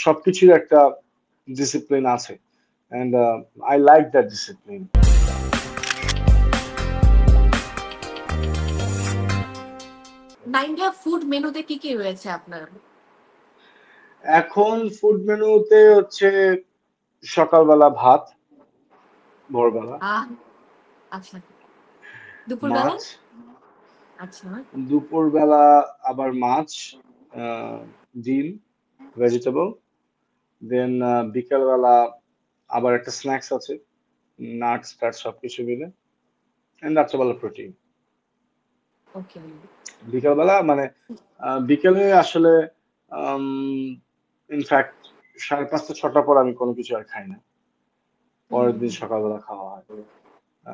সবকিছুর একটা ডিসিপ্লিন আছে, and I like that discipline. 9টা ফুড মেনুতে কি কি রয়েছে আপনার? এখন ফুড মেনুতে হচ্ছে সকালবেলা ভাত, ভোরবেলা আহ আচ্ছা, দুপুরবেলা? মাছ, আচ্ছা। দুপুরবেলা আবার মাছ, আহ, ডিম, ভেজিটেবল, দেন বিকেলবেলা আবার একটা স্ন্যাক্স আছে, নাটস টাটস সবকিছু মিলে, এন্ড রাত্রেবেলা প্রোটিন। ওকে। বিকেলবেলা মানে বিকেলে আসলে ইনফ্যাক্ট 5:30-6টার পর আমি কোনো কিছু আর খাই না। পরের দিন সকালবেলা খাওয়া হয়।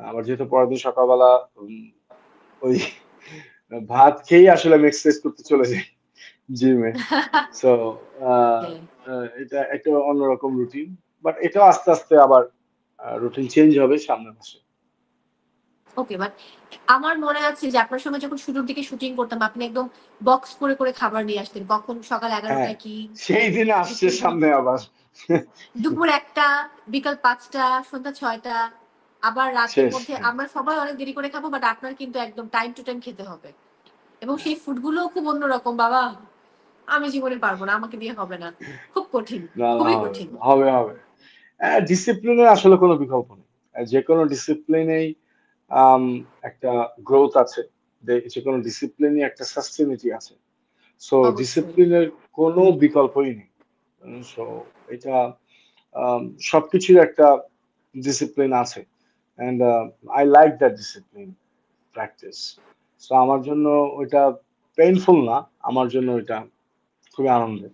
আবার যেহেতু পরের দিন সকালবেলা ওই ভাত খেয়েই আসলে আমি এক্সারসাইজ করতে চলে যাই জিমে। So okay. এটা একটা অন্যরকম রুটিন, বাট এটাও আস্তে আস্তে আবার রুটিন চেঞ্জ হবে সামনের মাসে। ওকে, বাট আমার মনে আছে যে আপনার সময় যখন শুরুর দিকে শুটিং করতাম, আপনি একদম বক্স করে খাবার নিয়ে আসতেন। কখন সকাল হ্যাঁ, 11টায় কি, সেই দিন আসছে দুপুর সামনে আবার। দুপুর ১টা, বিকাল ৫টা, সন্ধ্যা ৬টা, আবার রাতের শেষ। মধ্যে হ্যাঁ, আমরা সবাই অনেক দেরি করে খাবো, বাট আপনার কিন্তু একদম টাইম টু টাইম খেতে হবে। এবং সেই ফুড গুলোও খুব অন্যরকম বাবা। আমি জীবনে পারব না। আমাকে দিয়ে হবে না। খুব কঠিন, না না, খুবই হবে কঠিন। হবে হবে। ডিসিপ্লিনের আসলে কোনো বিকল্প নেই। যে কোনো ডিসিপ্লিনেই আম, একটা গ্রোথ আছে, যে কোনো ডিসিপ্লিনই একটা সাস্টেনিটি আছে। সো অবশ্যই। ডিসিপ্লিনের কোনো বিকল্পই নেই। সো এটা আম, সবকিছুর একটা ডিসিপ্লিন আছে, and I like that discipline practice. So আমার জন্য ওইটা পেইনফুল না, আমার জন্য ওইটা খুবই আনন্দের।